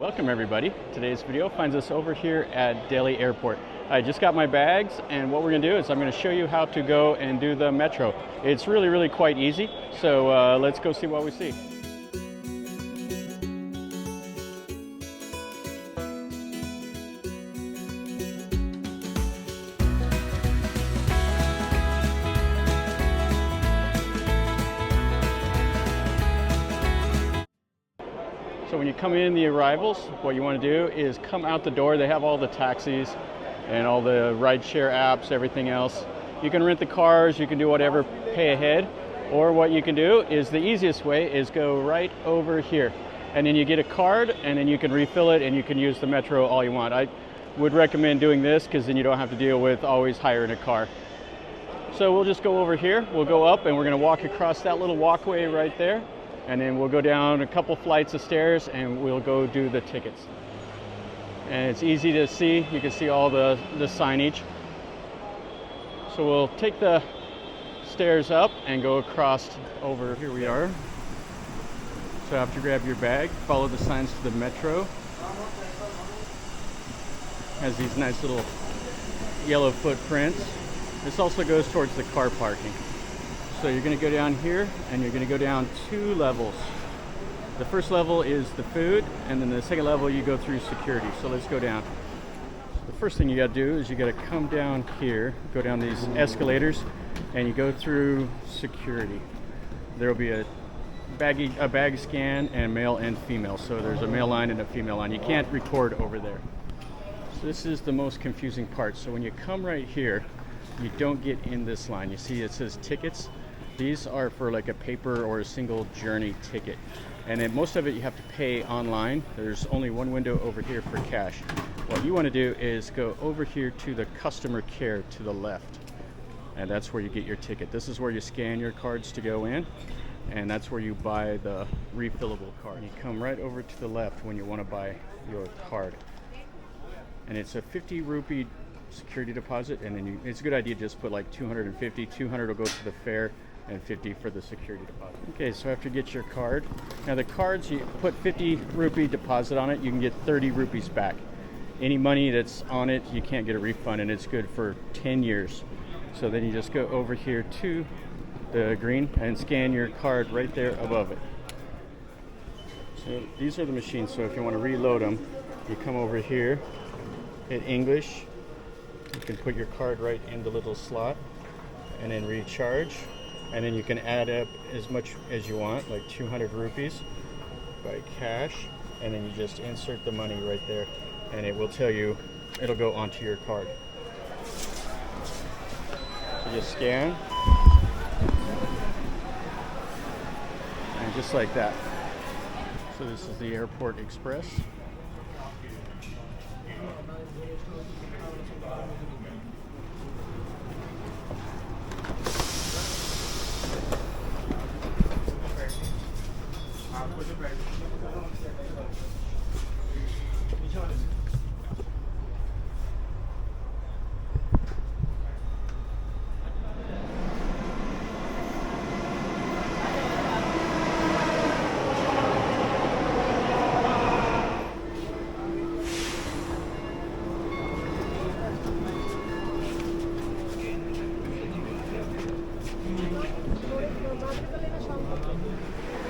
Welcome everybody. Today's video finds us over here at Delhi Airport. I just got my bags, and what we're going to do is I'm going to show you how to go and do the metro. It's really quite easy, so let's go see what we see. So when you come in the arrivals, what you want to do is come out the door. They have all the taxis and all the rideshare apps, everything else. You can rent the cars, you can do whatever, pay ahead. Or what you can do is the easiest way is go right over here. And then you get a card and then you can refill it and you can use the metro all you want. I would recommend doing this because then you don't have to deal with always hiring a car. So we'll just go over here, we'll go up and we're going to walk across that little walkway right there. And then we'll go down a couple flights of stairs and we'll go do the tickets. And it's easy to see. You can see all the signage. So we'll take the stairs up and go across over. Here we are. So after you grab your bag, follow the signs to the metro. Has these nice little yellow footprints. This also goes towards the car parking. So you're going to go down here and you're going to go down 2 levels. The first level is the food, and then the second level you go through security. So let's go down. The first thing you got to do is you got to come down here, go down these escalators, and you go through security. There will be a bag scan and male and female. So there's a male line and a female line. You can't record over there. So this is the most confusing part. So when you come right here, you don't get in this line. You see it says tickets. These are for like a paper or a single journey ticket. And then most of it you have to pay online. There's only one window over here for cash. What you want to do is go over here to the customer care to the left. And that's where you get your ticket. This is where you scan your cards to go in. And that's where you buy the refillable card. And you come right over to the left when you want to buy your card. And it's a 50 rupee security deposit, and then it's a good idea to just put like 250. 200 will go to the fare and 50 for the security deposit. Okay, so after you get your card, now the cards, you put 50 rupee deposit on it, you can get 30 rupees back. Any money that's on it, you can't get a refund, and it's good for 10 years. So then you just go over here to the green and scan your card right there above it. So these are the machines, so if you want to reload them, you come over here, hit English. You can put your card right in the little slot and then recharge, and then you can add up as much as you want, like 200 rupees by cash, and then you just insert the money right there and it will tell you, it'll go onto your card. So just scan, and just like that. So this is the Airport Express.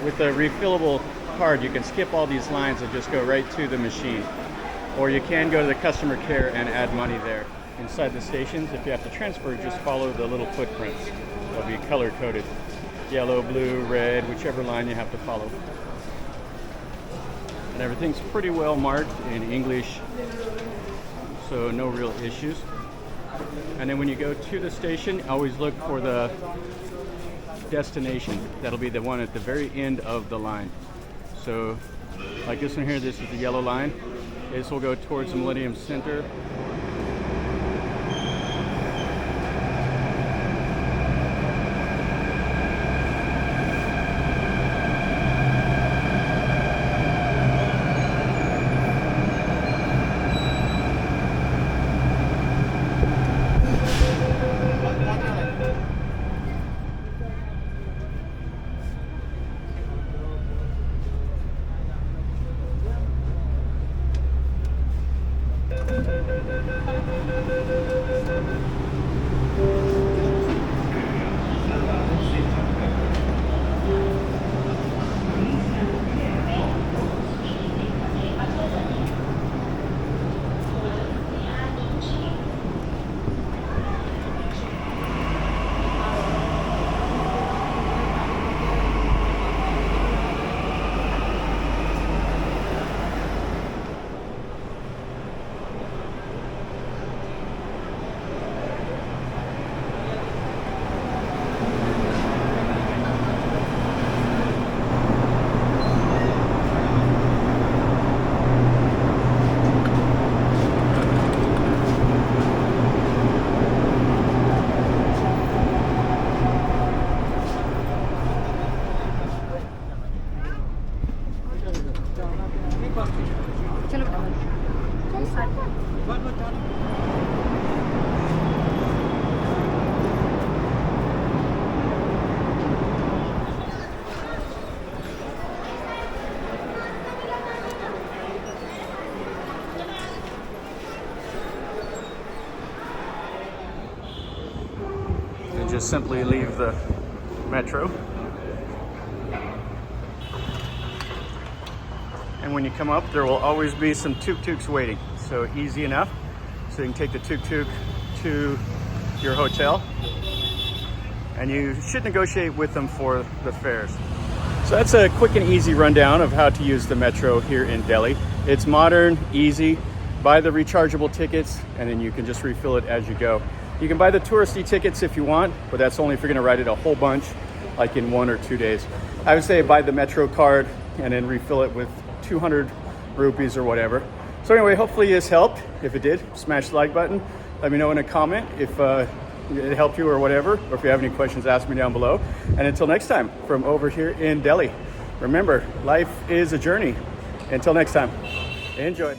With the refillable card, you can skip all these lines and just go right to the machine. Or you can go to the customer care and add money there. Inside the stations, if you have to transfer, just follow the little footprints. They'll be color-coded. Yellow, blue, red, whichever line you have to follow. And everything's pretty well marked in English, so no real issues. And then when you go to the station, always look for the destination. That'll be the one at the very end of the line. So like this one here, this is the yellow line. This will go towards the Millennium Center. चलो चल साथ And just simply leave the metro. And when you come up, there will always be some tuk-tuks waiting. So easy enough. So you can take the tuk-tuk to your hotel. And you should negotiate with them for the fares. So that's a quick and easy rundown of how to use the metro here in Delhi. It's modern, easy. Buy the rechargeable tickets, and then you can just refill it as you go. You can buy the touristy tickets if you want, but that's only if you're gonna ride it a whole bunch, like in 1 or 2 days. I would say buy the metro card and then refill it with 200 rupees or whatever. So anyway, hopefully this helped. If it did, smash the like button. Let me know in a comment if it helped you or whatever, or if you have any questions, ask me down below. And until next time, from over here in Delhi, remember, life is a journey. Until next time, enjoy.